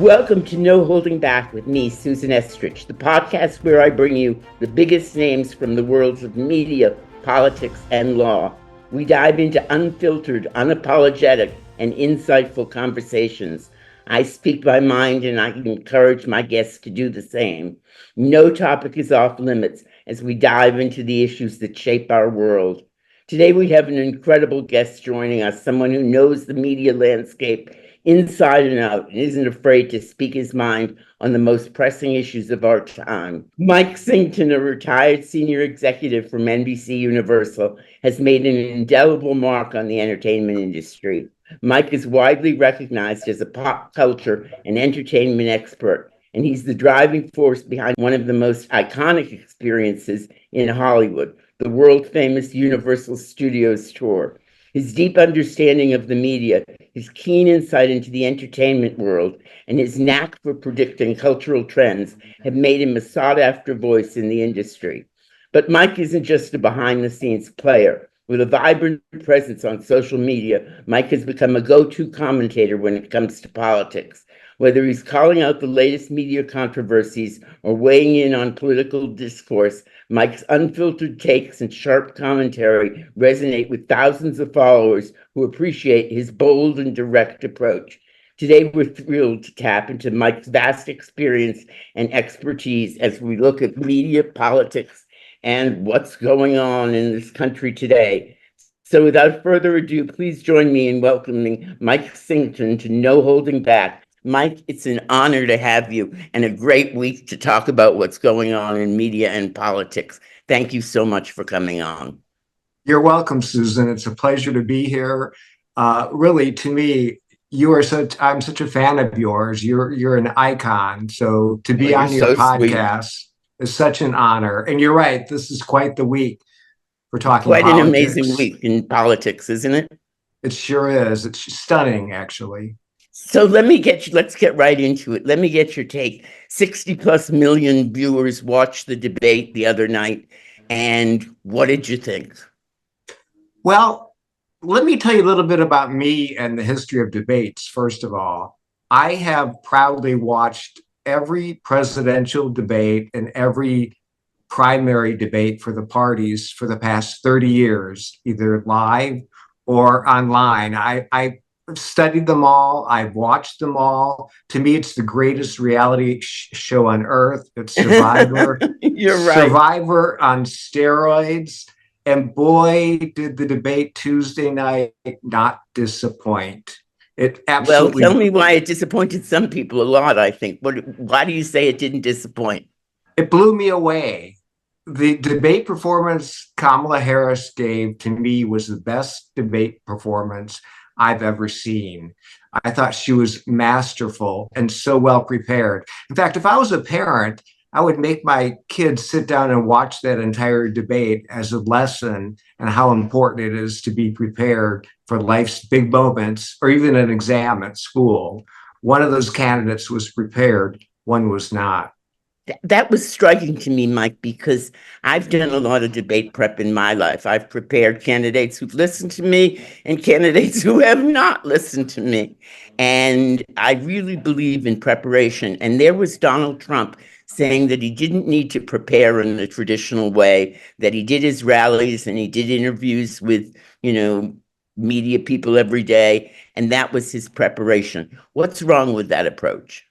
Welcome to No Holding Back with me, Susan Estrich, the podcast where I bring you the biggest names from the worlds of media, politics, and law. We dive into unfiltered, unapologetic, and insightful conversations. I speak my mind and I encourage my guests to do the same. No topic is off limits as we dive into the issues that shape our world. Today we have an incredible guest joining us, someone who knows the media landscape inside and out, and isn't afraid to speak his mind on the most pressing issues of our time. Mike Sington, a retired senior executive from NBC Universal, has made an indelible mark on the entertainment industry. Mike is widely recognized as a pop culture and entertainment expert, and he's the driving force behind one of the most iconic experiences in Hollywood, the world-famous Universal Studios tour. His deep understanding of the media, his keen insight into the entertainment world, and his knack for predicting cultural trends have made him a sought-after voice in the industry. But Mike isn't just a behind-the-scenes player. With a vibrant presence on social media, Mike has become a go-to commentator when it comes to politics. Whether he's calling out the latest media controversies or weighing in on political discourse, Mike's unfiltered takes and sharp commentary resonate with thousands of followers who appreciate his bold and direct approach. Today, we're thrilled to tap into Mike's vast experience and expertise as we look at media, politics, and what's going on in this country today. So without further ado, please join me in welcoming Mike Sington to No Holding Back. Mike, it's an honor to have you and a great week to talk about what's going on in media and politics. Thank you so much for coming on. You're welcome, Susan. It's a pleasure to be here. Really, to me, I'm such a fan of yours. You're an icon. So to be on your podcast is such an honor. And you're right, this is quite the week for talking politics. Quite an amazing week in politics, isn't it? It sure is. It's stunning, actually. So let's get right into it. Let me get your take. 60 plus million viewers watched the debate the other night. And what did you think? Well, let me tell you a little bit about me and the history of debates. First of all, I have proudly watched every presidential debate and every primary debate for the parties for the past 30 years, either live or online. I've studied them all. I've watched them all. To me, it's the greatest reality show on earth. It's Survivor. You're right. Survivor on steroids. And boy, did the debate Tuesday night not disappoint. It absolutely. Well, tell me why it disappointed some people a lot, I think. Why do you say it didn't disappoint? It blew me away. The debate performance Kamala Harris gave to me was the best debate performance I've ever seen. I thought she was masterful and so well prepared. In fact, if I was a parent, I would make my kids sit down and watch that entire debate as a lesson and how important it is to be prepared for life's big moments or even an exam at school. One of those candidates was prepared, one was not. That was striking to me, Mike, because I've done a lot of debate prep in my life. I've prepared candidates who've listened to me and candidates who have not listened to me. And I really believe in preparation. And there was Donald Trump saying that he didn't need to prepare in the traditional way, that he did his rallies and he did interviews with, media people every day. And that was his preparation. What's wrong with that approach?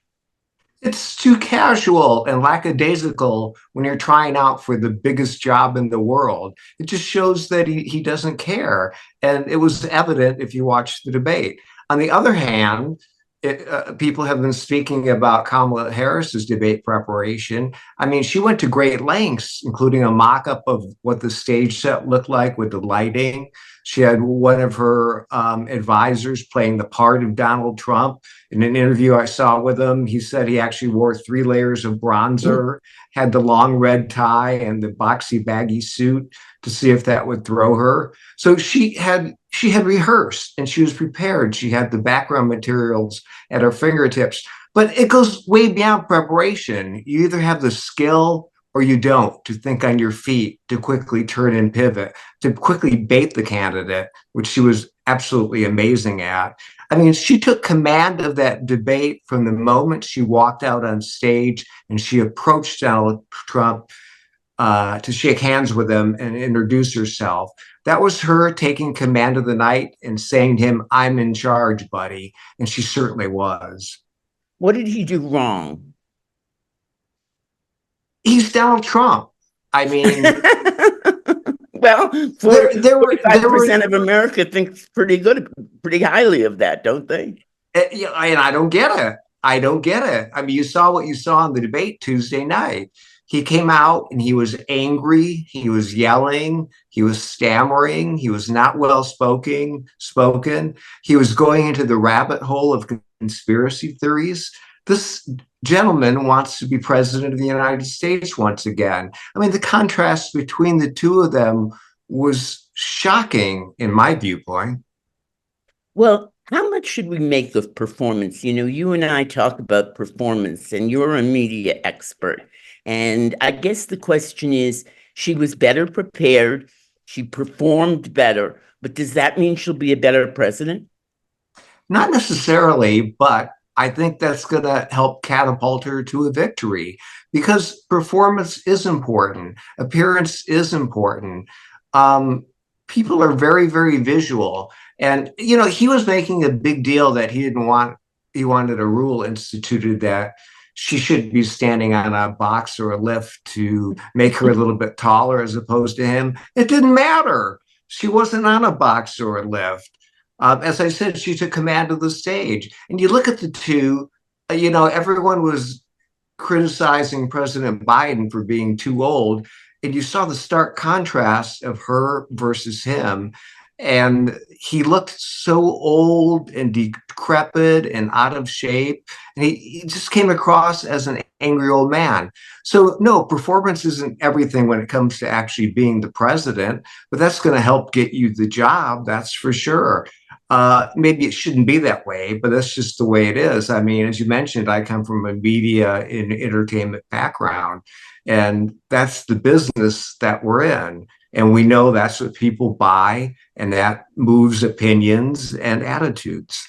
It's too casual and lackadaisical when you're trying out for the biggest job in the world. It just shows that he doesn't care. And it was evident if you watch the debate. On the other hand, people have been speaking about Kamala Harris's debate preparation. I mean, she went to great lengths, including a mock-up of what the stage set looked like with the lighting. She had one of her advisors playing the part of Donald Trump. In an interview I saw with him, he said he actually wore 3 layers of bronzer, had the long red tie and the boxy baggy suit to see if that would throw her. So she had rehearsed and she was prepared. She had the background materials at her fingertips. But it goes way beyond preparation. You either have the skill or you don't, to think on your feet, to quickly turn and pivot, to quickly bait the candidate, which she was absolutely amazing at. I mean, she took command of that debate from the moment she walked out on stage and she approached Donald Trump to shake hands with him and introduce herself. That was her taking command of the night and saying to him, "I'm in charge, buddy." And she certainly was. What did he do wrong? He's Donald Trump. I mean, Well, there were 45% of America thinks pretty highly of that, don't they? and I don't get it. I don't get it. I mean, you saw what you saw in the debate Tuesday night. He came out and he was angry. He was yelling. He was stammering. He was not well spoken. He was going into the rabbit hole of conspiracy theories. This gentleman wants to be president of the United States once again. I mean, the contrast between the two of them was shocking in my viewpoint. Well, how much should we make of performance? You know, you and I talk about performance, and you're a media expert. And I guess the question is, she was better prepared, she performed better, but does that mean she'll be a better president? Not necessarily, but I think that's going to help catapult her to a victory because performance is important, appearance is important. Um, People are very, very visual. And, you know, he was making a big deal that he wanted a rule instituted that she should be standing on a box or a lift to make her a little bit taller as opposed to him. It didn't matter. She wasn't on a box or a lift. As I said, she took command of the stage. And you look at the two, you know, everyone was criticizing President Biden for being too old. And you saw the stark contrast of her versus him. And he looked so old and decrepit and out of shape. And he just came across as an angry old man. So, no, performance isn't everything when it comes to actually being the president, but that's going to help get you the job. That's for sure. Maybe it shouldn't be that way, but that's just the way it is. I mean, as you mentioned, I come from a media and entertainment background, and that's the business that we're in. And we know that's what people buy, and that moves opinions and attitudes.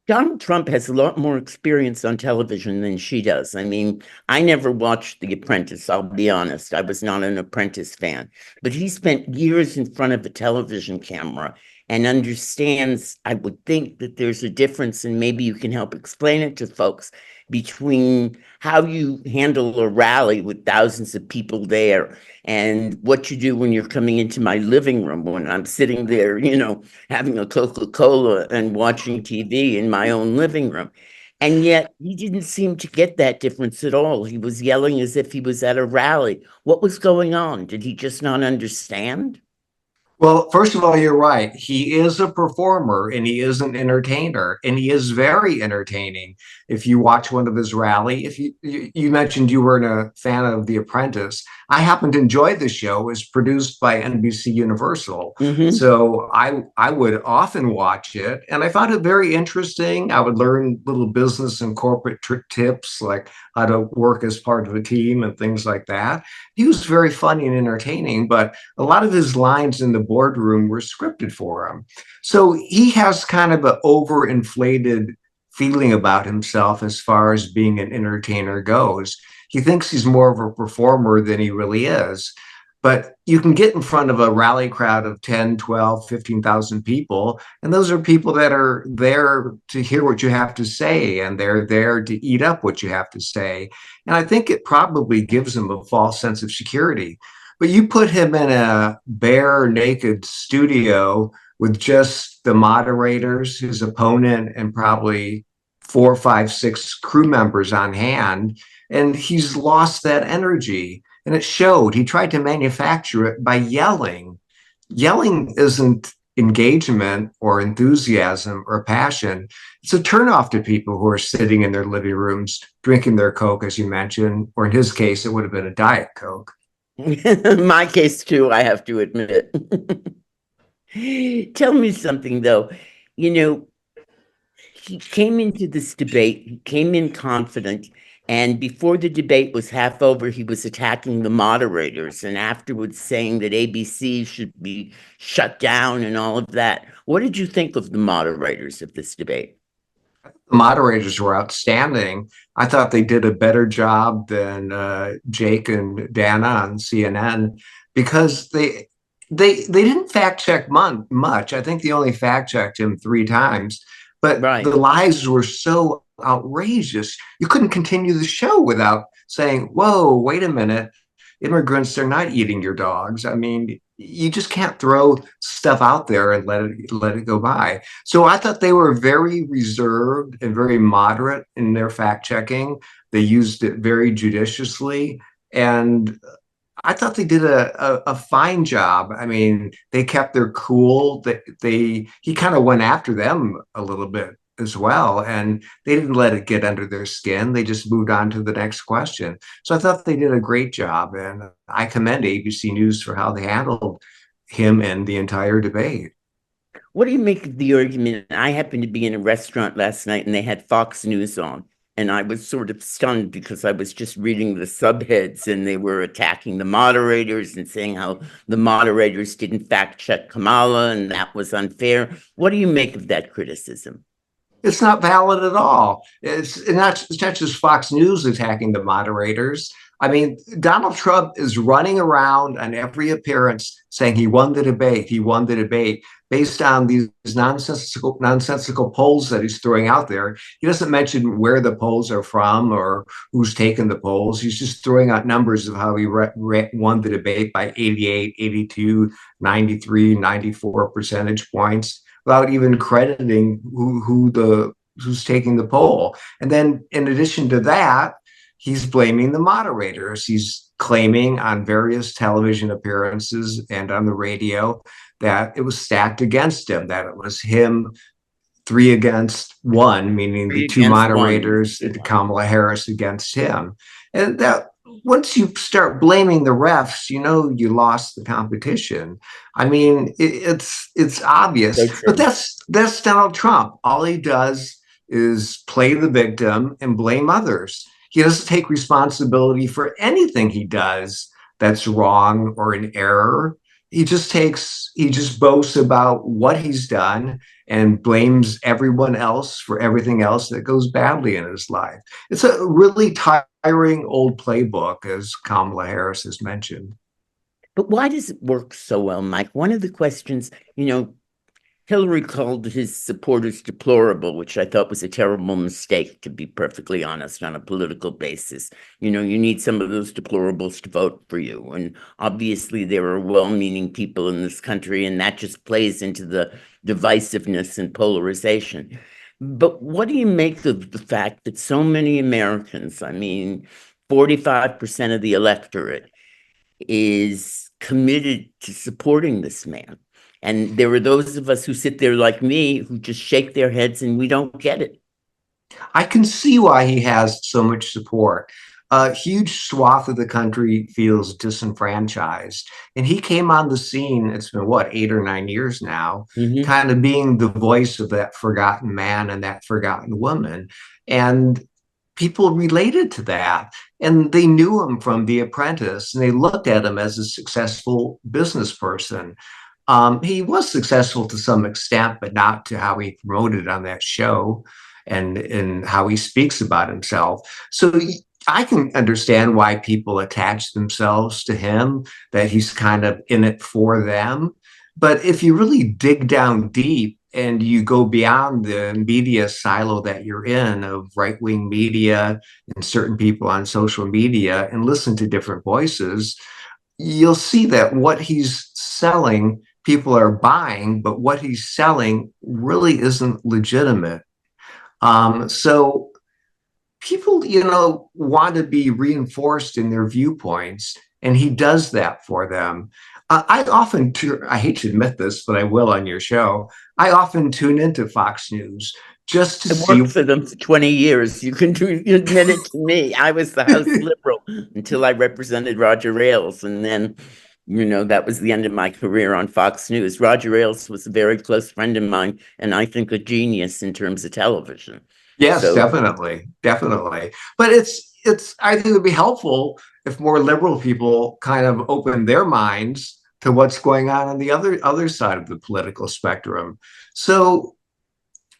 Donald Trump has a lot more experience on television than she does. I mean, I never watched The Apprentice, I'll be honest. I was not an Apprentice fan. But he spent years in front of a television camera and understands, I would think, that there's a difference, and maybe you can help explain it to folks, between how you handle a rally with thousands of people there and what you do when you're coming into my living room when I'm sitting there, you know, having a Coca-Cola and watching TV in my own living room. And yet he didn't seem to get that difference at all. He was yelling as if he was at a rally. What was going on? Did he just not understand? Well, first of all, you're right. He is a performer and he is an entertainer, and he is very entertaining. If you watch one of his rally, if you mentioned you weren't a fan of The Apprentice, I happen to enjoy the show. It's produced by NBC Universal, Mm-hmm. so I would often watch it, and I found it very interesting. I would learn little business and corporate tips like how to work as part of a team and things like that. He was very funny and entertaining, but a lot of his lines in the boardroom were scripted for him. So he has kind of an overinflated feeling about himself as far as being an entertainer goes. He thinks he's more of a performer than he really is. But you can get in front of a rally crowd of 10, 12, 15,000 people, and those are people that are there to hear what you have to say, and they're there to eat up what you have to say. And I think it probably gives him a false sense of security. But you put him in a bare, naked studio with just the moderators, his opponent, and probably four, five, six crew members on hand, and he's lost that energy. And it showed. He tried to manufacture it by yelling. Yelling isn't engagement or enthusiasm or passion. It's a turnoff to people who are sitting in their living rooms drinking their Coke, as you mentioned, or in his case, it would have been a Diet Coke. My case too, I have to admit. Tell me something though. You know, he came into this debate, he came in confident, And before the debate was half over, he was attacking the moderators and afterwards saying that ABC should be shut down and all of that. What did you think of the moderators of this debate? The moderators were outstanding. I thought they did a better job than Jake and Dana on CNN because they didn't fact check much. I think they only fact checked him 3 times, but Right. the lies were so outrageous. You couldn't continue the show without saying, "Whoa, wait a minute, immigrants are not eating your dogs." I mean, you just can't throw stuff out there and let it go by. So I thought they were very reserved and very moderate in their fact checking. They used it very judiciously, and I thought they did a fine job. I mean, they kept their cool. He kind of went after them a little bit as well, and they didn't let it get under their skin. They just moved on to the next question. So I thought they did a great job, and I commend ABC News for how they handled him and the entire debate. What do you make of the argument? I happened to be in a restaurant last night and they had Fox News on. And I was sort of stunned because I was just reading the subheads and they were attacking the moderators and saying how the moderators didn't fact check Kamala and that was unfair. What do you make of that criticism? It's not valid at all. It's not just Fox News attacking the moderators. I mean, Donald Trump is running around on every appearance saying he won the debate. He won the debate based on these nonsensical polls that he's throwing out there. He doesn't mention where the polls are from or who's taken the polls. He's just throwing out numbers of how he won the debate by 88, 82, 93, 94 percentage points without even crediting who's taking the poll. And then in addition to that, he's blaming the moderators. He's claiming on various television appearances and on the radio that it was stacked against him, that it was him 3 against 1, meaning Three the two against one. moderators and Kamala Harris against him. And that once you start blaming the refs, you know you lost the competition. I mean, it's obvious, So but true. that's Donald Trump. All he does is play the victim and blame others. He doesn't take responsibility for anything he does that's wrong or an error. He just boasts about what he's done and blames everyone else for everything else that goes badly in his life. It's a really tiring old playbook, as Kamala Harris has mentioned. But why does it work so well, Mike? One of the questions, Hillary called his supporters deplorable, which I thought was a terrible mistake, to be perfectly honest, on a political basis. You need some of those deplorables to vote for you. And obviously, there are well meaning people in this country, and that just plays into the divisiveness and polarization. But what do you make of the fact that so many Americans, I mean, 45% of the electorate, is committed to supporting this man? And there are those of us who sit there like me who just shake their heads and we don't get it. I can see why he has so much support. A huge swath of the country feels disenfranchised. And he came on the scene, it's been what, 8 or 9 years now, Mm-hmm. kind of being the voice of that forgotten man and that forgotten woman. And people related to that. And they knew him from The Apprentice and they looked at him as a successful business person. He was successful to some extent, but not to how he promoted on that show and how he speaks about himself. So I can understand why people attach themselves to him, that he's kind of in it for them. But if you really dig down deep and you go beyond the media silo that you're in of right-wing media and certain people on social media and listen to different voices, you'll see that what he's selling, people are buying, but what he's selling really isn't legitimate. So people, want to be reinforced in their viewpoints, and he does that for them. I hate to admit this, but I will on your show. I often tune into Fox News just to I see. worked for them for 20 years. You can admit it to me. I was the House liberal until I represented Roger Ailes. And then, that was the end of my career on Fox News. Roger Ailes was a very close friend of mine, and I think a genius in terms of television. Yes, So definitely, definitely. But it's I think it would be helpful if more liberal people kind of open their minds to what's going on the other side of the political spectrum. So,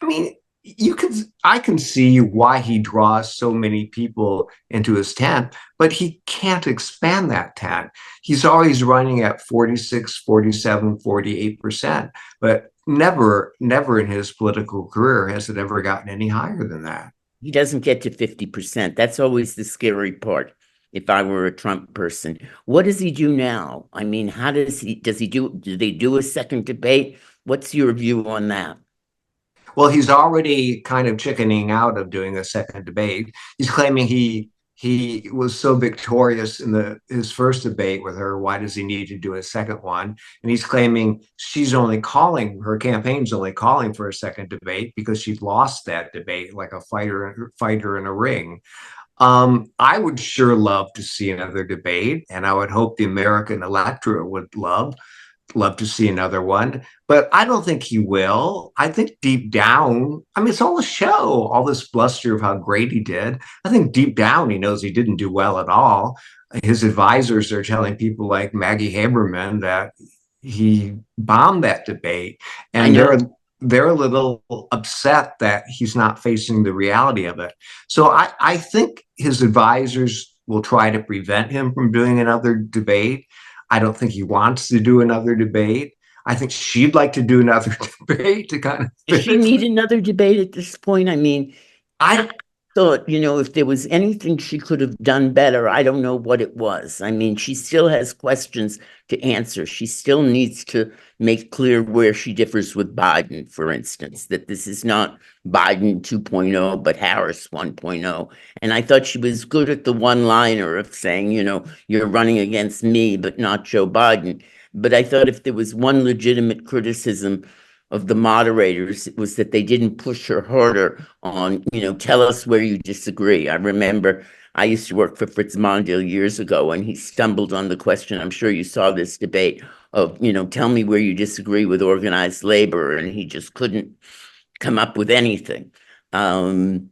I mean, you can I can see why he draws so many people into his tent, but he can't expand that tent. He's always running at 46, 47, 48%, but never in his political career has it ever gotten any higher than that. he doesn't get to 50%. That's always the scary part. If I were a Trump person, what does he do now? I mean, how does he do they do a second debate? What's your view on that? Well, he's already kind of chickening out of doing a second debate. He's claiming he was so victorious in the his first debate with her. Why does he need to do a second one? And he's claiming she's only calling her campaign's only calling for a second debate because she lost that debate like a fighter in a ring. I would sure love to see another debate, and I would hope the American electorate would love to see another one, but I don't think he will. I think deep down, I mean, it's all a show, all this bluster of how great he did. I think deep down, he knows he didn't do well at all. His advisors are telling people like Maggie Haberman that he bombed that debate, I and know. they're a little upset that he's not facing the reality of it. So I think his advisors will try to prevent him from doing another debate. I don't think he wants to do another debate. I think she'd like to do another debate to kind of Does she finish. need another debate at this point? I mean, I I thought, if there was anything she could have done better, I don't know what it was. I mean, she still has questions to answer. She still needs to make clear where she differs with Biden, for instance, that this is not Biden 2.0, but Harris 1.0. And I thought she was good at the one-liner of saying, you're running against me, but not Joe Biden. But I thought if there was one legitimate criticism of the moderators, it was that they didn't push her harder on, tell us where you disagree. I remember I used to work for Fritz Mondale years ago, and he stumbled on the question. I'm sure you saw this debate of, tell me where you disagree with organized labor, and he just couldn't come up with anything. Um,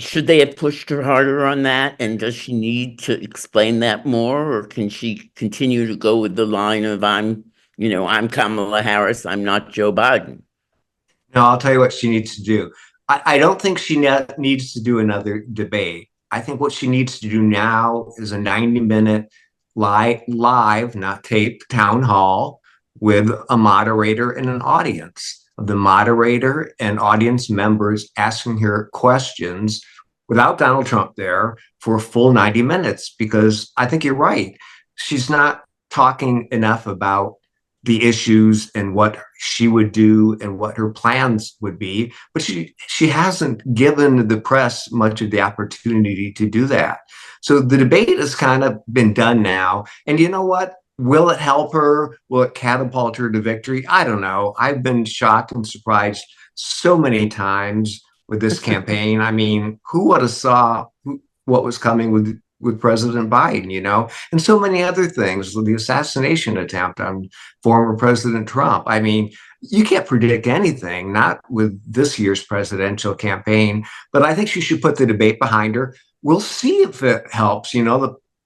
should they have pushed her harder on that? And does she need to explain that more, or can she continue to go with the line of I'm Kamala Harris, I'm not Joe Biden? No, I'll tell you what she needs to do. I don't think she needs to do another debate. I think what she needs to do now is a 90-minute live, not taped, town hall with a moderator and an audience. The moderator and audience members asking her questions without Donald Trump there for a full 90 minutes, because I think you're right. She's not talking enough about the issues and what she would do and what her plans would be, but she hasn't given the press much of the opportunity to do that. So the debate has kind of been done now, and you know what, will it help her, will it catapult her to victory? I don't know. I've been shocked and surprised so many times with this campaign. I mean, who would have saw what was coming with President Biden, and so many other things, the assassination attempt on former President Trump. I mean, you can't predict anything, not with this year's presidential campaign, but I think she should put the debate behind her. We'll see if it helps.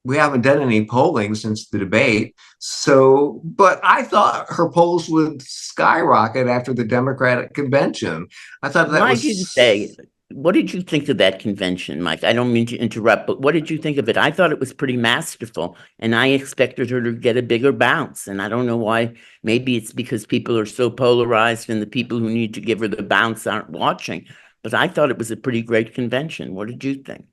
We haven't done any polling since the debate. So, but I thought her polls would skyrocket after the Democratic convention. I thought that Why did you say? was What did you think of that convention, Mike? I don't mean to interrupt, but what did you think of it? I thought it was pretty masterful, and I expected her to get a bigger bounce. And I don't know why. Maybe it's because people are so polarized, and the people who need to give her the bounce aren't watching. But I thought it was a pretty great convention. What did you think?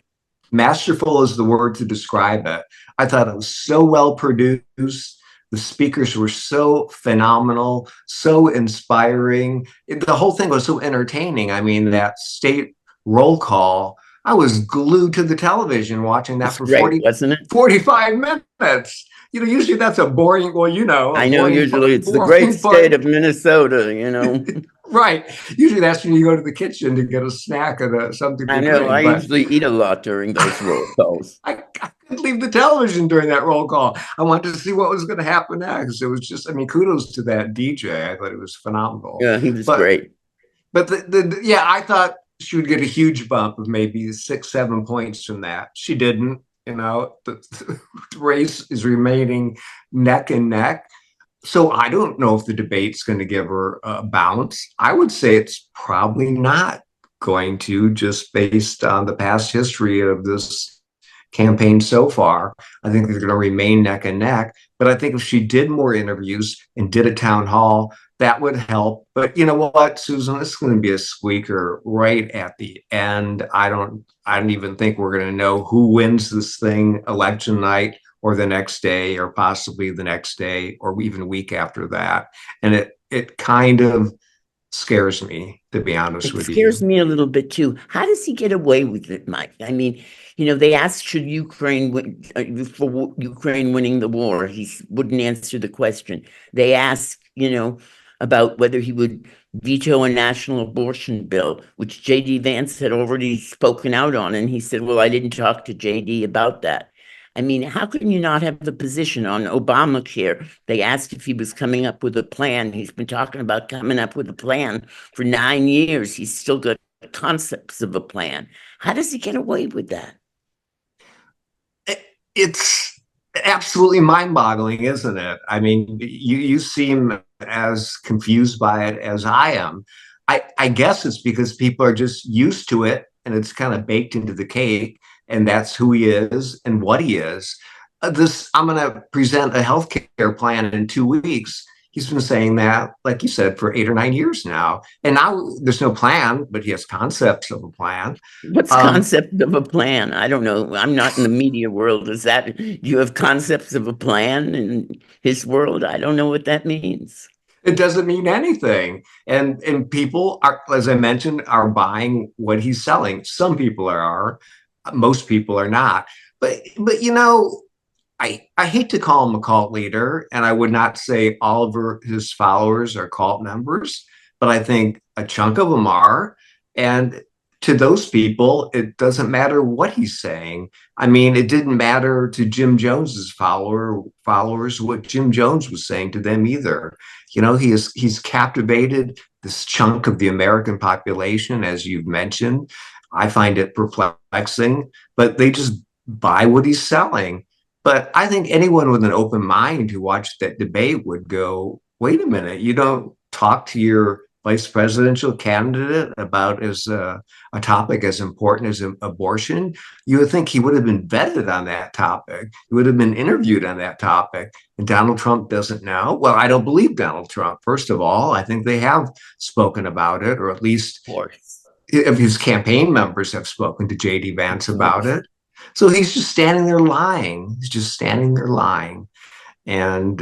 masterful is the word to describe it. I thought it was so well produced. The speakers were so phenomenal, so inspiring. The whole thing was so entertaining. I mean, that state roll call, I was glued to the television watching that It's for great, wasn't it? 45 minutes. Usually that's a boring, a I know boring, usually it's the great boring state part. of Minnesota. Right. Usually that's when you go to the kitchen to get a snack and something I to know I drink. But usually eat a lot during those roll calls. I couldn't leave the television during that roll call. I wanted to see what was going to happen next. It was just, I mean, kudos to that DJ. I thought it was phenomenal. Yeah, he was But great. yeah, I thought she would get a huge bump of maybe 6, 7 points from that. She didn't. The race is remaining neck and neck. So I don't know if the debate's going to give her a bounce. I would say it's probably not going to, just based on the past history of this campaign so far. I think they're going to remain neck and neck. But I think if she did more interviews and did a town hall, that would help. But you know what, Susan, this is going to be a squeaker right at the end. I don't even think we're going to know who wins this thing election night or the next day or possibly the next day or even a week after that. And it kind of scares me, to be honest It with you. scares me a little bit too. How does he get away with it, Mike? I mean, they asked should Ukraine win for Ukraine winning the war. He wouldn't answer the question. They asked, about whether he would veto a national abortion bill, which JD Vance had already spoken out on, and he said, "Well, I didn't talk to JD about that." I mean, how can you not have the position on Obamacare? They asked if he was coming up with a plan. He's been talking about coming up with a plan for 9 years. He's still got concepts of a plan. How does he get away with that? It's absolutely mind-boggling, isn't it? I mean, you seem as confused by it as I am. I guess it's because people are just used to it and it's kind of baked into the cake, and that's who he is and what he is. This I'm going to present a healthcare plan in 2 weeks. He's been saying that, like you said, for 8 or 9 years now, and now there's no plan, but he has concepts of a plan. What's Um, concept of a plan? I don't know. I'm not in the media world. Do you have concepts of a plan in his world? I don't know what that means. It doesn't mean anything. And people are, as I mentioned, are buying what he's selling. Some people are, most people are not. But I hate to call him a cult leader, and I would not say all of his followers are cult members, but I think a chunk of them are. And to those people, it doesn't matter what he's saying. I mean, it didn't matter to Jim Jones's followers what Jim Jones was saying to them either. He's captivated this chunk of the American population, as you've mentioned. I find it perplexing, but they just buy what he's selling. But I think anyone with an open mind who watched that debate would go, wait a minute, you don't talk to your vice presidential candidate about a topic as important as abortion. You would think he would have been vetted on that topic. He would have been interviewed on that topic. And Donald Trump doesn't know. Well, I don't believe Donald Trump. First of all, I think they have spoken about it, or at least Of course. if his campaign members have spoken to JD Vance Of about course. it. So he's just standing there lying. He's just standing there lying. And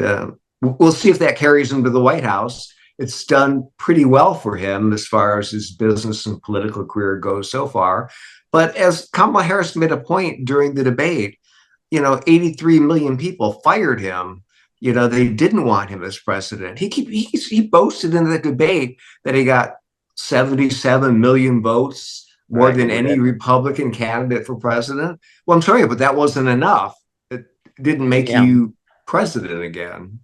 we'll see if that carries him to the White House. It's done pretty well for him as far as his business and political career goes so far. But as Kamala Harris made a point during the debate, 83 million people fired him. They didn't want him as president. He boasted in the debate that he got 77 million votes, more Right. than any Whatever. Republican candidate for president. Well, I'm sorry, but that wasn't enough. It didn't make Yeah. you president again.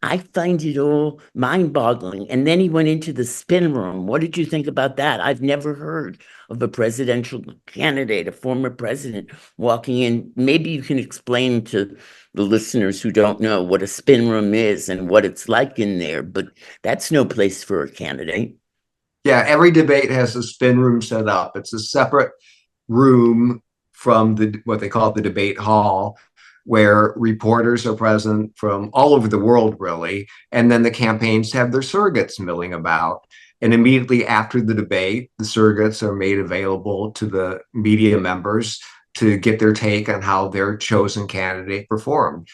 I find it all mind-boggling. And then he went into the spin room. What did you think about that? I've never heard of a presidential candidate, a former president, walking in. Maybe you can explain to the listeners who don't know what a spin room is and what it's like in there, but that's no place for a candidate. Yeah, every debate has a spin room set up. It's a separate room from what they call the debate hall, where reporters are present from all over the world, really. And then the campaigns have their surrogates milling about. And immediately after the debate, the surrogates are made available to the media members to get their take on how their chosen candidate performed.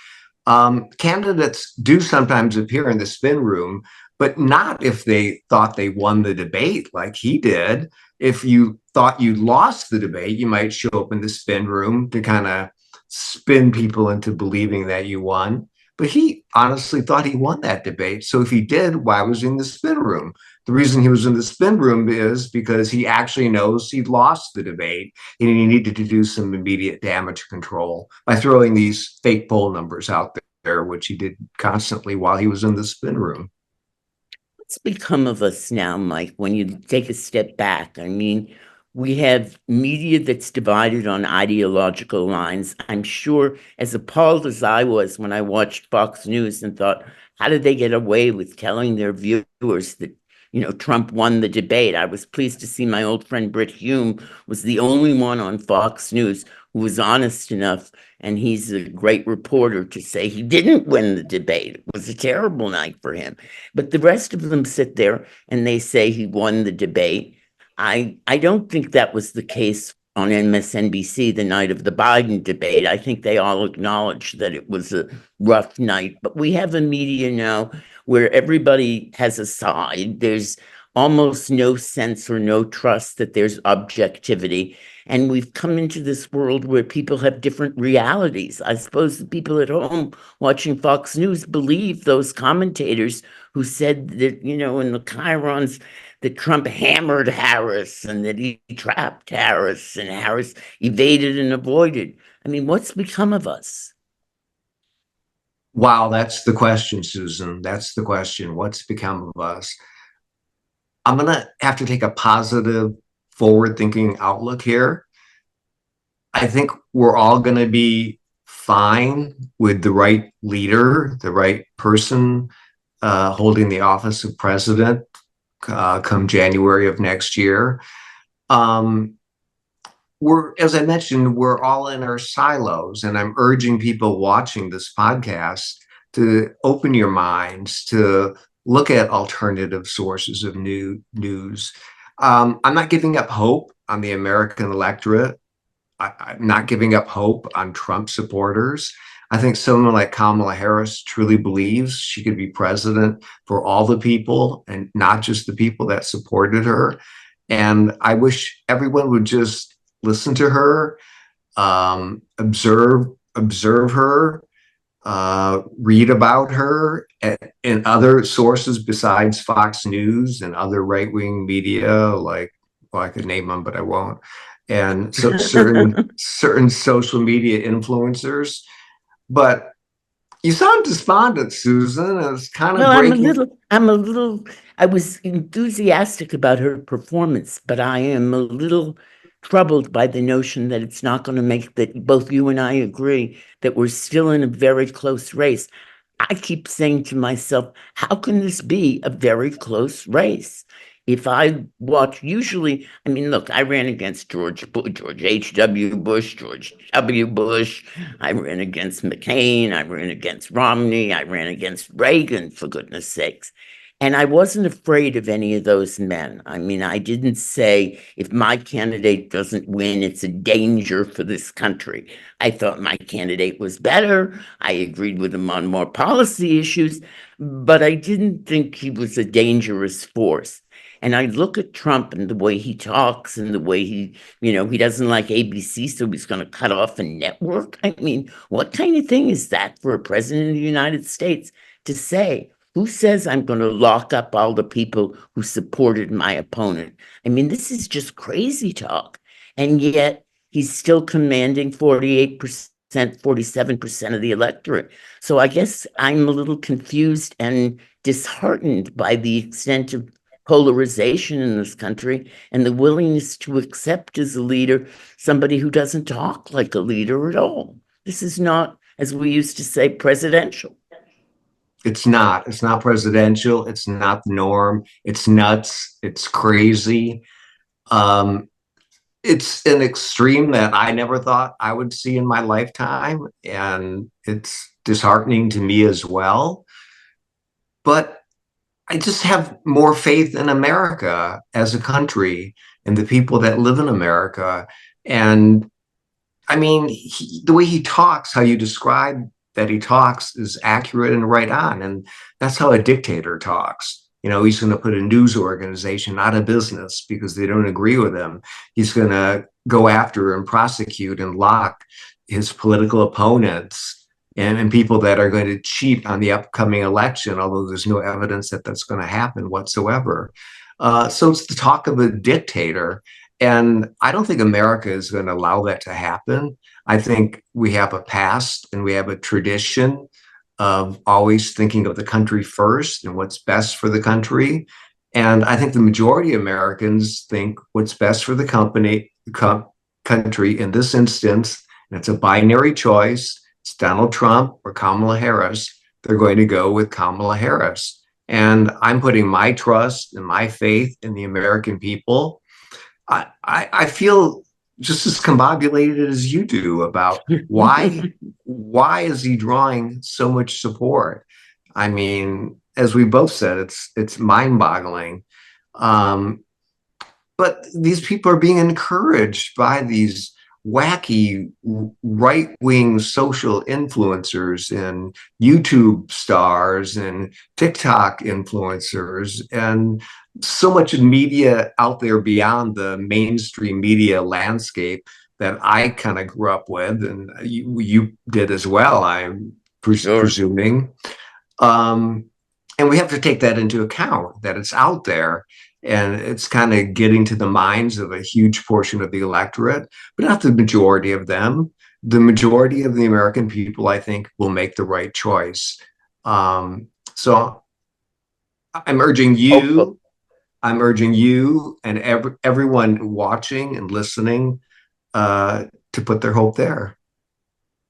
Candidates do sometimes appear in the spin room, but not if they thought they won the debate like he did. If you thought you lost the debate, you might show up in the spin room to kind of spin people into believing that you won. But he honestly thought he won that debate. So if he did, why was he in the spin room? The reason he was in the spin room is because he actually knows he lost the debate and he needed to do some immediate damage control by throwing these fake poll numbers out there, which he did constantly while he was in the spin room. What's become of us now, Mike, when you take a step back? I mean, we have media that's divided on ideological lines. I'm sure, as appalled as I was when I watched Fox News and thought, how did they get away with telling their viewers that, Trump won the debate? I was pleased to see my old friend Brit Hume was the only one on Fox News who was honest enough, and he's a great reporter, to say he didn't win the debate. It was a terrible night for him. But the rest of them sit there and they say he won the debate. I don't think that was the case on MSNBC the night of the Biden debate. I think they all acknowledge that it was a rough night. But we have a media now where everybody has a side. There's almost no sense or no trust that there's objectivity. And we've come into this world where people have different realities. I suppose the people at home watching Fox News believe those commentators who said that, in the chyrons, that Trump hammered Harris and that he trapped Harris and Harris evaded and avoided. I mean, what's become of us? Wow, that's the question, Susan. That's the question. What's become of us? I'm going to have to take a positive, forward thinking outlook here. I think we're all going to be fine with the right leader, the right person holding the office of president come January of next year. As I mentioned, we're all in our silos, and I'm urging people watching this podcast to open your minds to look at alternative sources of news. I'm not giving up hope on the American electorate. I'm not giving up hope on Trump supporters. I think someone like Kamala Harris truly believes she could be president for all the people and not just the people that supported her. And I wish everyone would just listen to her, observe her, read about her in other sources besides Fox News and other right-wing media, like, well, I could name them, but I won't. And so certain social media influencers. But you sound despondent, Susan. It's kind of Well, breaking. I was enthusiastic about her performance, but I am a little troubled by the notion that it's not going to make that both you and I agree that we're still in a very close race. I keep saying to myself, how can this be a very close race? If I watch, usually, I mean, look, I ran against George Bush, George H.W. Bush, George W. Bush. I ran against McCain. I ran against Romney. I ran against Reagan, for goodness sakes. And I wasn't afraid of any of those men. I mean, I didn't say if my candidate doesn't win, it's a danger for this country. I thought my candidate was better. I agreed with him on more policy issues, but I didn't think he was a dangerous force. And I look at Trump and the way he talks and the way he doesn't like ABC, so he's going to cut off a network. I mean, what kind of thing is that for a president of the United States to say? Who says I'm going to lock up all the people who supported my opponent? I mean, this is just crazy talk. And yet he's still commanding 48%, 47% of the electorate. So I guess I'm a little confused and disheartened by the extent of polarization in this country and the willingness to accept as a leader somebody who doesn't talk like a leader at all. This is not, as we used to say, presidential. It's not. It's not presidential. It's not the norm. It's nuts. It's crazy. Um, it's an extreme that I never thought I would see in my lifetime, and it's disheartening to me as well. But I just have more faith in America as a country and the people that live in America. And I mean, the way he talks, how you describe that he talks is accurate and right on. And that's how a dictator talks. He's going to put a news organization out of business because they don't agree with him. He's going to go after and prosecute and lock his political opponents and people that are going to cheat on the upcoming election, although there's no evidence that that's going to happen whatsoever. So it's the talk of a dictator. And I don't think America is going to allow that to happen. I think we have a past and we have a tradition of always thinking of the country first and what's best for the country. And I think the majority of Americans think what's best for the country in this instance, and it's a binary choice, it's Donald Trump or Kamala Harris. They're going to go with Kamala Harris. And I'm putting my trust and my faith in the American people. I feel just as combobulated as you do about why is he drawing so much support? I mean, as we both said, it's mind-boggling. Um, but these people are being encouraged by these wacky right-wing social influencers and YouTube stars and TikTok influencers and so much media out there beyond the mainstream media landscape that I kind of grew up with, and you did as well, I'm Sure. presuming. And we have to take that into account, that it's out there and it's kind of getting to the minds of a huge portion of the electorate, but not the majority of them. The majority of the American people, I think, will make the right choice. So I'm urging Hopeful. you, and everyone watching and listening to put their hope there.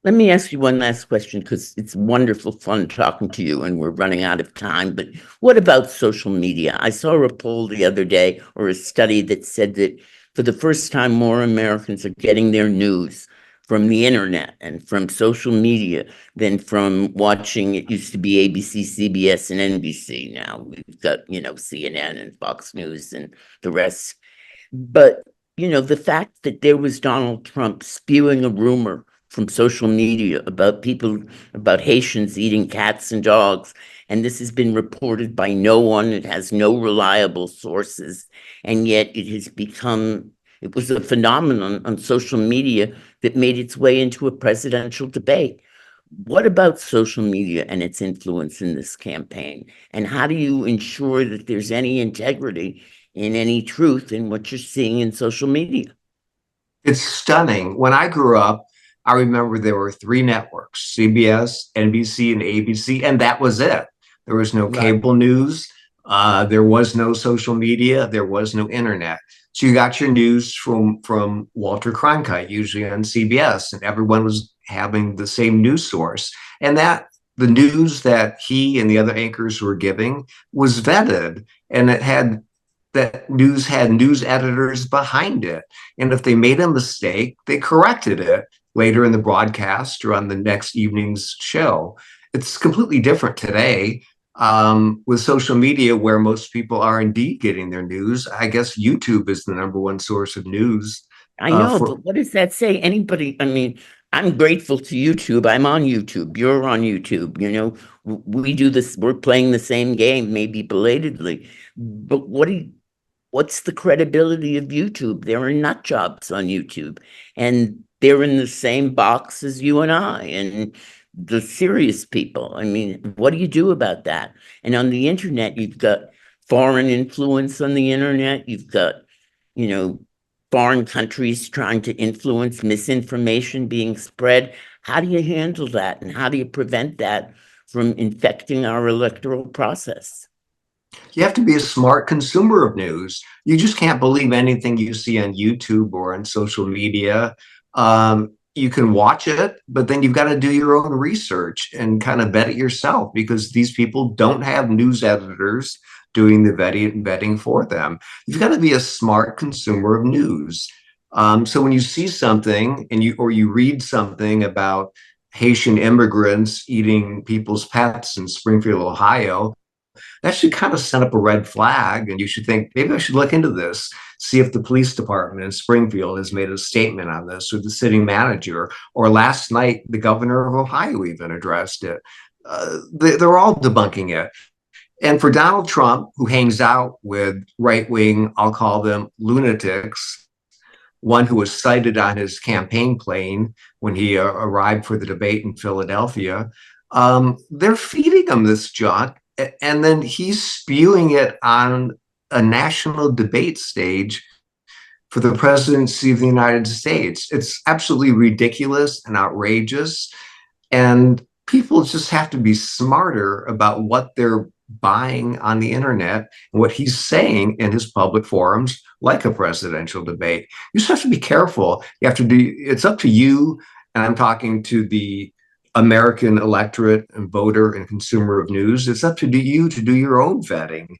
Let me ask you one last question because it's wonderful fun talking to you and we're running out of time. But what about social media? I saw a poll the other day or a study that said that for the first time, more Americans are getting their news from the internet and from social media than from watching. It used to be ABC, CBS, and NBC. Now we've got, CNN and Fox News and the rest. But, the fact that there was Donald Trump spewing a rumor from social media about people, about Haitians eating cats and dogs, and this has been reported by no one, it has no reliable sources, and yet it was a phenomenon on social media that made its way into a presidential debate. What about social media and its influence in this campaign? And how do you ensure that there's any integrity in any truth in what you're seeing in social media? It's stunning. When I grew up, I remember there were three networks: CBS, NBC, and ABC, and that was it. There was no Right. cable news. There was no social media. There was no internet. So you got your news from Walter Cronkite, usually on CBS, and everyone was having the same news source. And that the news that he and the other anchors were giving was vetted, and that news had news editors behind it. And if they made a mistake, they corrected it later in the broadcast or on the next evening's show. It's completely different today with social media, where most people are indeed getting their news. I guess YouTube is the number one source of news. I know, For but what does that say? Anybody, I mean, I'm grateful to YouTube. I'm on YouTube. You're on YouTube. We do this, we're playing the same game, maybe belatedly. But what's the credibility of YouTube? There are nut jobs on YouTube, and they're in the same box as you and I and the serious people. I mean, what do you do about that? And on the internet, you've got foreign influence on the internet. You've got, you know, foreign countries trying to influence misinformation being spread. How do you handle that? And how do you prevent that from infecting our electoral process? You have to be a smart consumer of news. You just can't believe anything you see on YouTube or on social media. You can watch it, but then you've got to do your own research and kind of vet it yourself, because these people don't have news editors doing the vetting for them. You've got to be a smart consumer of news. So when you see something and you read something about Haitian immigrants eating people's pets in Springfield, Ohio, that should kind of set up a red flag. And you should think, maybe I should look into this, see if the police department in Springfield has made a statement on this, or the city manager, or last night, the governor of Ohio even addressed it. They're all debunking it. And for Donald Trump, who hangs out with right wing, I'll call them lunatics, one who was cited on his campaign plane when he arrived for the debate in Philadelphia, they're feeding him this junk, and then he's spewing it on a national debate stage for the presidency of the United States. It's absolutely ridiculous and outrageous. And people just have to be smarter about what they're buying on the internet and what he's saying in his public forums, like a presidential debate. You just have to be careful. You have to do, it's up to you. And I'm talking to the American electorate and voter and consumer of news. It's up to you to do your own vetting.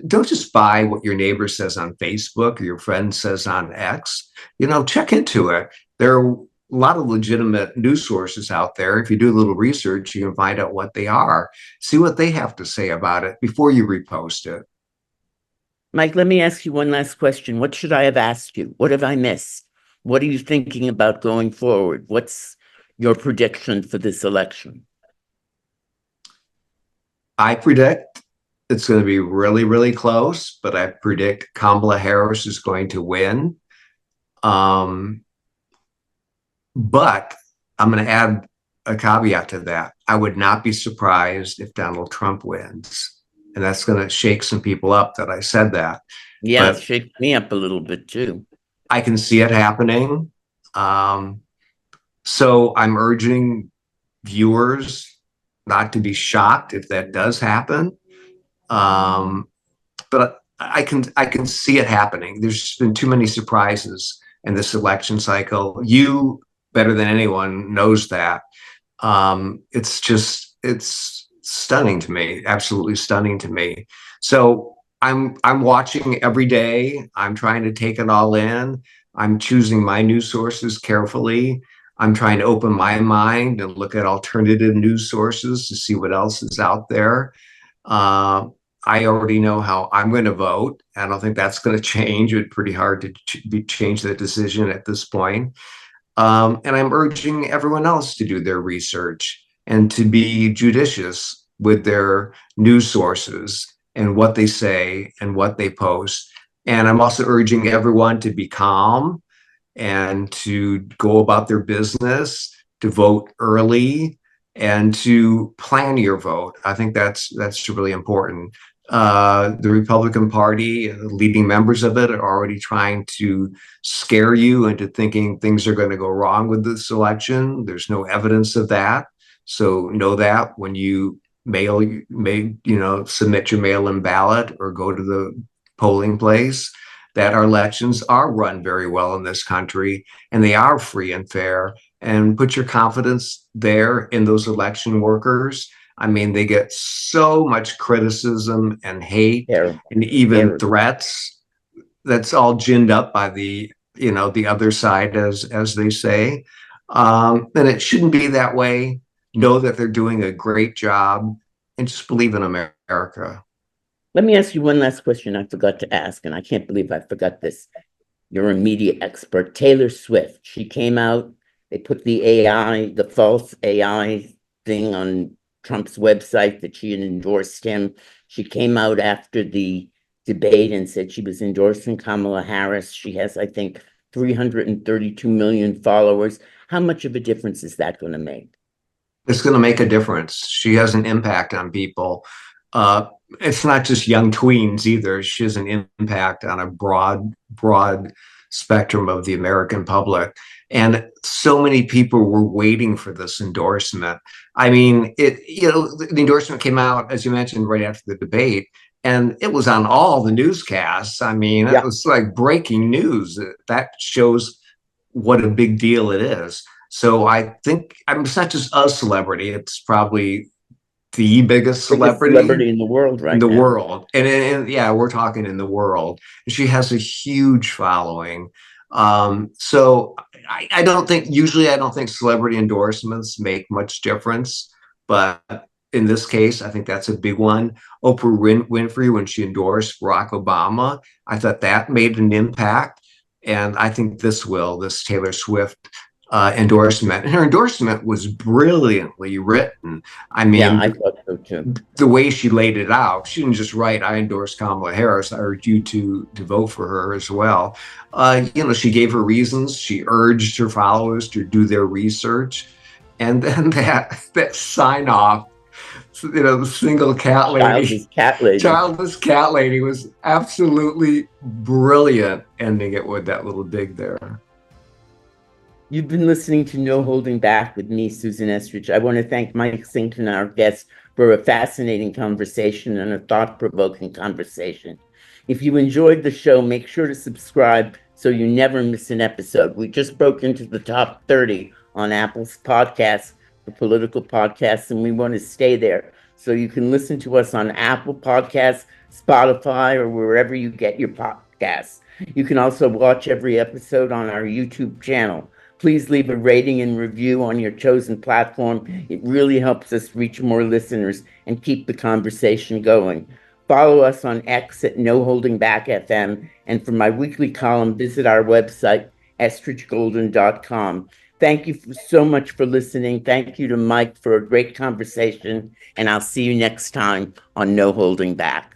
Don't just buy what your neighbor says on Facebook or your friend says on X. Check into it. There are a lot of legitimate news sources out there. If you do a little research, you can find out what they are. See what they have to say about it before you repost it. Mike, let me ask you one last question. What should I have asked you? What have I missed? What are you thinking about going forward? What's your prediction for this election? I predict it's going to be really, really close, but I predict Kamala Harris is going to win. But I'm going to add a caveat to that. I would not be surprised if Donald Trump wins. And that's going to shake some people up that I said that. Yeah, it shakes me up a little bit too. I can see it happening. So I'm urging viewers not to be shocked if that does happen. But I can see it happening. There's been too many surprises in this election cycle. You, better than anyone, knows that. It's stunning to me, absolutely stunning to me. So I'm watching every day. I'm trying to take it all in. I'm choosing my news sources carefully. I'm trying to open my mind and look at alternative news sources to see what else is out there. I already know how I'm going to vote. I don't think that's going to change. It's pretty hard to change that decision at this point. And I'm urging everyone else to do their research and to be judicious with their news sources and what they say and what they post. And I'm also urging everyone to be calm and to go about their business, to vote early, and to plan your vote. I think that's really important. The Republican Party, leading members of it, are already trying to scare you into thinking things are going to go wrong with this election. There's no evidence of that. So know that when you submit your mail-in ballot or go to the polling place, that our elections are run very well in this country and they are free and fair. And put your confidence there in those election workers. I mean, they get so much criticism and hate and even threats. That's all ginned up by the other side, as they say. And it shouldn't be that way. Know that they're doing a great job and just believe in America. Let me ask you one last question I forgot to ask, and I can't believe I forgot this. You're a media expert. Taylor Swift, she came out, they put the false AI thing on Trump's website that she had endorsed him. She came out after the debate and said she was endorsing Kamala Harris. She has, I think, 332 million followers. How much of a difference is that going to make? It's going to make a difference. She has an impact on people. It's not just young tweens either. She has an impact on a broad spectrum of the American public. And so many people were waiting for this endorsement. I mean, the endorsement came out, as you mentioned, right after the debate, and it was on all the newscasts. I mean, it was like breaking news. That shows what a big deal it is. So I think it's not just a celebrity. It's probably the biggest celebrity in the world right in the now. world. And yeah, we're talking in the world. She has a huge following. So I don't think celebrity endorsements make much difference, but in this case, I think that's a big one. Oprah Winfrey, when she endorsed Barack Obama, I thought that made an impact. And I think this Taylor Swift endorsement. And her endorsement was brilliantly written. I mean, yeah, I thought so too. The way she laid it out, she didn't just write, "I endorse Kamala Harris. I urge you to vote for her as well." She gave her reasons. She urged her followers to do their research, and then that sign off. The single cat lady, childless cat lady was absolutely brilliant, ending it with that little dig there. You've been listening to No Holding Back with me, Susan Estridge. I want to thank Mike Sington, our guest, for a fascinating conversation and a thought-provoking conversation. If you enjoyed the show, make sure to subscribe so you never miss an episode. We just broke into the top 30 on Apple's podcasts for political podcasts, and we want to stay there. So you can listen to us on Apple Podcasts, Spotify, or wherever you get your podcasts. You can also watch every episode on our YouTube channel. Please leave a rating and review on your chosen platform. It really helps us reach more listeners and keep the conversation going. Follow us on X at No Holding Back FM. And for my weekly column, visit our website, estridgegolden.com. Thank you so much for listening. Thank you to Mike for a great conversation. And I'll see you next time on No Holding Back.